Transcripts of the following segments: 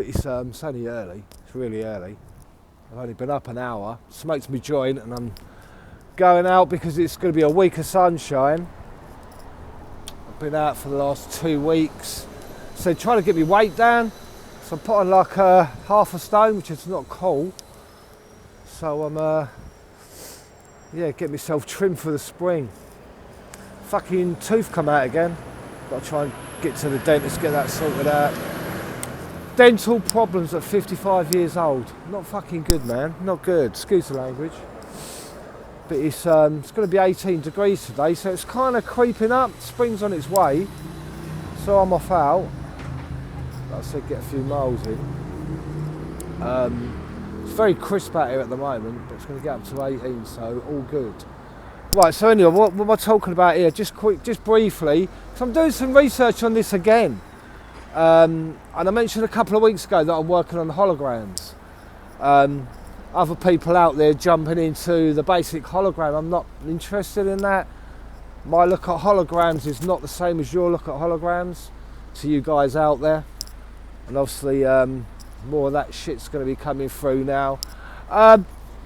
but it's only early. It's really early. I've only been up an hour. Smoked my joint, and I'm going out because it's going to be a week of sunshine. I've been out for the last 2 weeks, so trying to get my weight down. So I'm putting like half a stone, which is not cool. So I'm get myself trimmed for the spring. Fucking tooth come out again. Got to try and get to the dentist, get that sorted out. Dental problems at 55 years old. Not fucking good, man. Not good. Excuse the language. But it's going to be 18 degrees today, so it's kind of creeping up. Spring's on its way, so I'm off out. Like I said, get a few miles in. It's very crisp out here at the moment, but it's going to get up to 18, so all good. Right, so anyway, what am I talking about here? Just briefly, because I'm doing some research on this again. And I mentioned a couple of weeks ago that I'm working on holograms. Other people out there jumping into the basic hologram, I'm not interested in that. My look at holograms is not the same as your look at holograms, to you guys out there. And obviously more of that shit's going to be coming through now.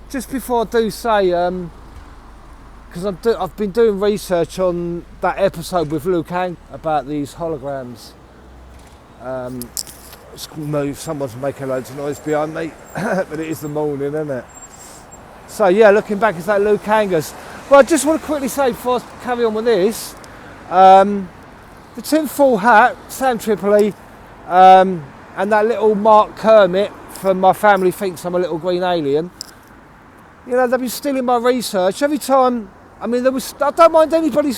Just before I do say, because I've been doing research on that episode with Luke Ang about these holograms. Move, someone's making loads of noise behind me, but it is the morning, isn't it? So yeah, looking back at that Luke Angus. Well, I just want to quickly say before I carry on with this, the tinfoil hat, Sam Tripoli, and that little Mark Kermit from My Family Thinks I'm a Little Green Alien. You know, they've been stealing my research every time. I mean, I don't mind anybody,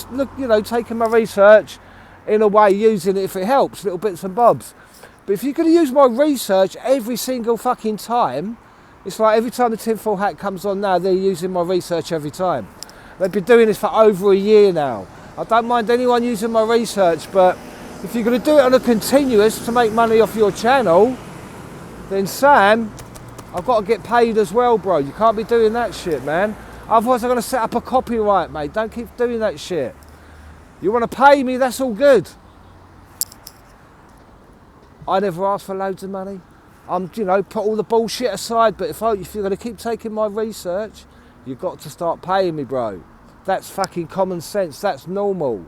taking my research in a way, using it if it helps, little bits and bobs. But if you're going to use my research every single fucking time, it's like every time the tinfoil hat comes on now, they're using my research every time. They've been doing this for over a year now. I don't mind anyone using my research, but if you're going to do it on a continuous to make money off your channel, then Sam, I've got to get paid as well, bro. You can't be doing that shit, man. Otherwise I'm going to set up a copyright, mate. Don't keep doing that shit. You want to pay me, that's all good. I never asked for loads of money. Put all the bullshit aside, but if you're going to keep taking my research, you've got to start paying me, bro. That's fucking common sense, that's normal.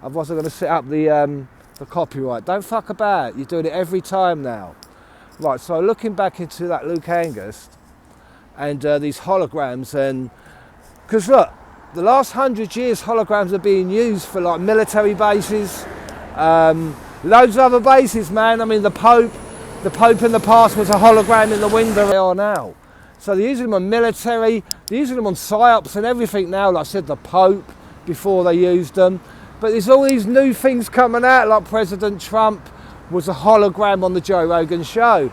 Otherwise I'm going to set up the copyright. Don't fuck about, you're doing it every time now. Right, so looking back into that Luke Angus and these holograms, and because look, the last 100 years holograms are being used for like military bases, loads of other bases, man. I mean, the Pope in the past was a hologram in the window. They are now. So they're using them on military, they're using them on psyops and everything now. Like I said, the Pope, before they used them. But there's all these new things coming out, like President Trump was a hologram on the Joe Rogan show.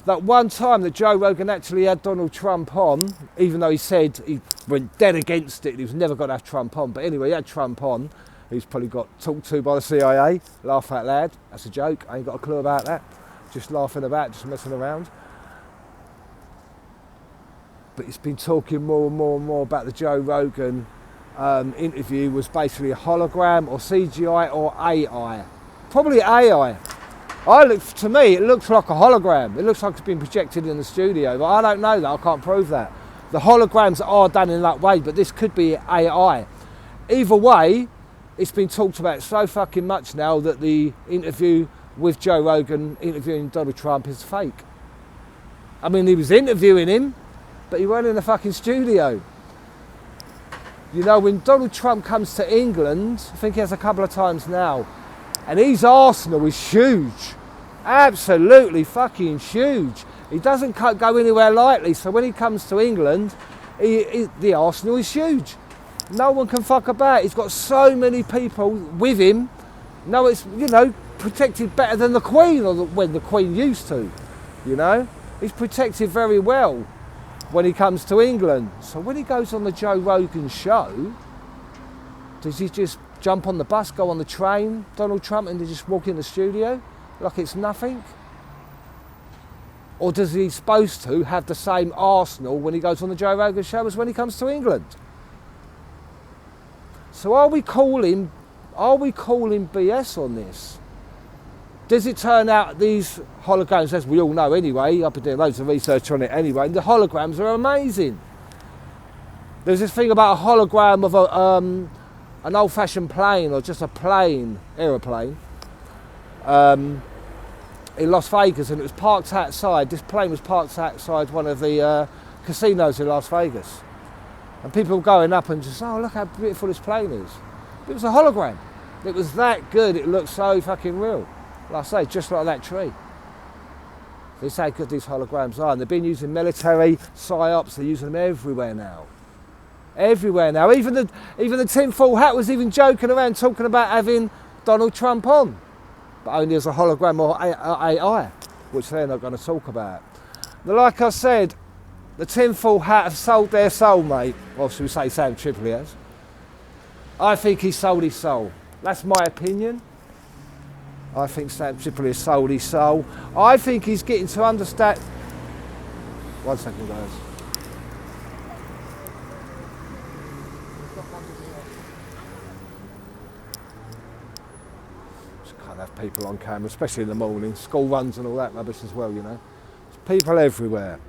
That one time that Joe Rogan actually had Donald Trump on, even though he said he went dead against it, he was never going to have Trump on. But anyway, he had Trump on. He's probably got talked to by the CIA. Laugh out loud. That's a joke. I ain't got a clue about that. Just laughing about, just messing around. But he's been talking more and more and more about the Joe Rogan interview was basically a hologram or CGI or AI. Probably AI. To me, it looks like a hologram. It looks like it's been projected in the studio, but I don't know that. I can't prove that. The holograms are done in that way, but this could be AI. Either way, it's been talked about so fucking much now that the interview with Joe Rogan interviewing Donald Trump is fake. I mean, he was interviewing him, but he weren't in the fucking studio. You know, when Donald Trump comes to England, I think he has a couple of times now, and his arsenal is huge. Absolutely fucking huge. He doesn't go anywhere lightly, so when he comes to England, the arsenal is huge. No one can fuck about. He's got so many people with him. No, it's, protected better than the Queen, or when the Queen used to, He's protected very well when he comes to England. So when he goes on the Joe Rogan show, does he just jump on the bus, go on the train, Donald Trump, and they just walk in the studio like it's nothing? Or does he supposed to have the same arsenal when he goes on the Joe Rogan show as when he comes to England? So are we calling BS on this? Does it turn out these holograms, as we all know anyway, I've been doing loads of research on it anyway, and the holograms are amazing. There's this thing about a hologram of an old-fashioned plane, or just a plane, aeroplane, in Las Vegas, and it was parked outside. This plane was parked outside one of the casinos in Las Vegas. And people were going up and just, oh, look how beautiful this plane is. It was a hologram. It was that good, it looked so fucking real. Like I say, just like that tree. This is how good these holograms are. And they've been using military, psyops, they're using them everywhere now. Everywhere now. Even the tinfoil hat was even joking around talking about having Donald Trump on. But only as a hologram or AI, which they're not going to talk about. Now, like I said, the tinfoil hat have sold their soul, mate. Or should we say Sam Tripoli has. I think he sold his soul. That's my opinion. I think Sam Tripoli has sold his soul. I think he's getting to understand... One second, guys. Just can't have people on camera, especially in the morning. School runs and all that rubbish as well, you know. There's people everywhere.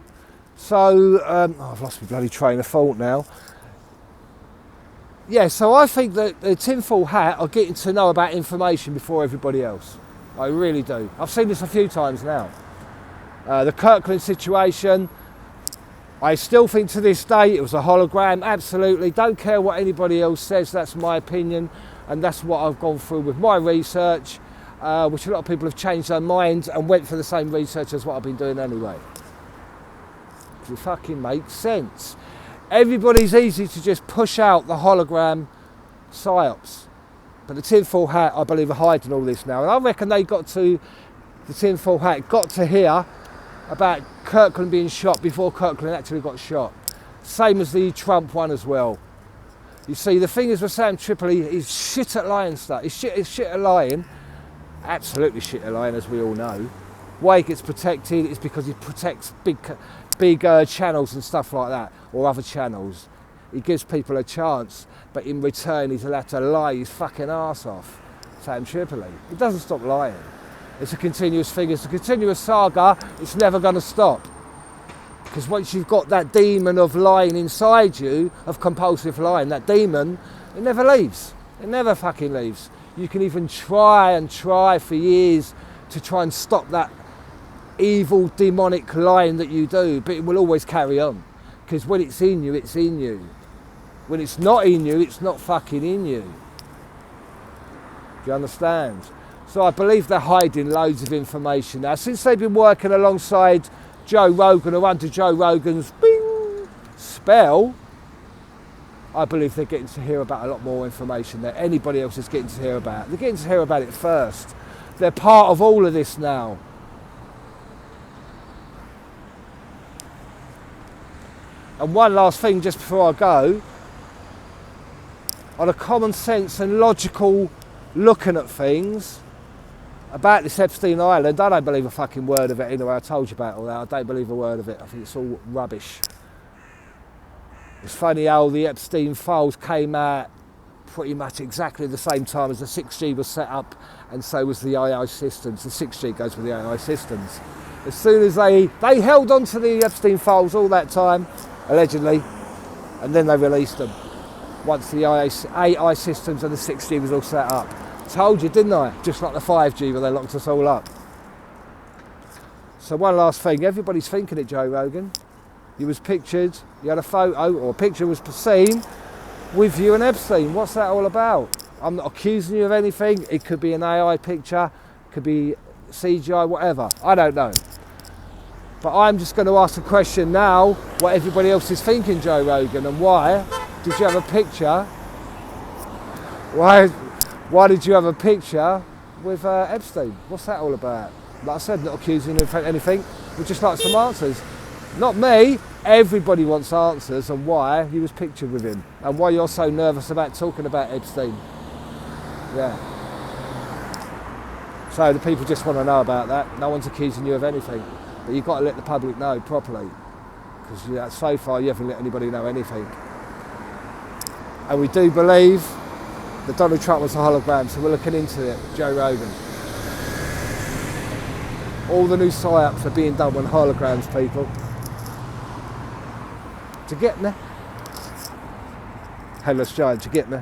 So, I've lost my bloody train of thought now. Yeah, so I think that the tinfoil hat are getting to know about information before everybody else. I really do. I've seen this a few times now. The Kirkland situation, I still think to this day it was a hologram, absolutely. Don't care what anybody else says, that's my opinion. And that's what I've gone through with my research, which a lot of people have changed their minds and went for the same research as what I've been doing anyway. It fucking makes sense. Everybody's easy to just push out the hologram psyops. But the tinfoil hat, I believe, are hiding all this now. And I reckon the tinfoil hat got to hear about Kirkland being shot before Kirkland actually got shot. Same as the Trump one as well. You see, the thing is with Sam Tripoli, he's shit at lying stuff. He's shit at lying. Absolutely shit at lying, as we all know. Why he gets protected is because he protects big channels and stuff like that, or other channels. He gives people a chance, but in return he's allowed to lie his fucking arse off. Sam Tripoli. He doesn't stop lying. It's a continuous thing, it's a continuous saga, it's never going to stop. Because once you've got that demon of lying inside you, of compulsive lying, that demon, it never leaves. It never fucking leaves. You can even try for years to try and stop that evil demonic lying that you do, but it will always carry on, because when it's in you, it's in you. When it's not in you, it's not fucking in you. Do you understand? So I believe they're hiding loads of information now. Since they've been working alongside Joe Rogan, or under Joe Rogan's spell, I believe they're getting to hear about a lot more information that anybody else is getting to hear about. They're getting to hear about it first. They're part of all of this now. And one last thing just before I go, on a common sense and logical looking at things about this Epstein Island, I don't believe a fucking word of it anyway. I told you about all that. I don't believe a word of it. I think it's all rubbish. It's funny how the Epstein files came out pretty much exactly the same time as the 6G was set up, and so was the AI systems. The 6G goes with the AI systems. As soon as they held on to the Epstein files all that time, allegedly, and then they released them once the AI systems and the 6G was all set up. Told you, didn't I? Just like the 5G where they locked us all up. So one last thing, everybody's thinking it, Joe Rogan. You was pictured, you had a photo, or a picture was seen with you and Epstein. What's that all about? I'm not accusing you of anything. It could be an AI picture, could be CGI, whatever. I don't know. But I'm just going to ask the question now, what everybody else is thinking, Joe Rogan, and why did you have a picture? Why did you have a picture with Epstein? What's that all about? Like I said, not accusing you of anything. We'd just like some answers. Not me. Everybody wants answers on why he was pictured with him and why you're so nervous about talking about Epstein. Yeah. So the people just want to know about that. No one's accusing you of anything. But you've got to let the public know properly, because so far you haven't let anybody know anything. And we do believe that Donald Trump was a hologram, so we're looking into it. Joe Rogan. All the new psyops are being done on holograms, people. Do you get me? Hello, Australia, do you get me?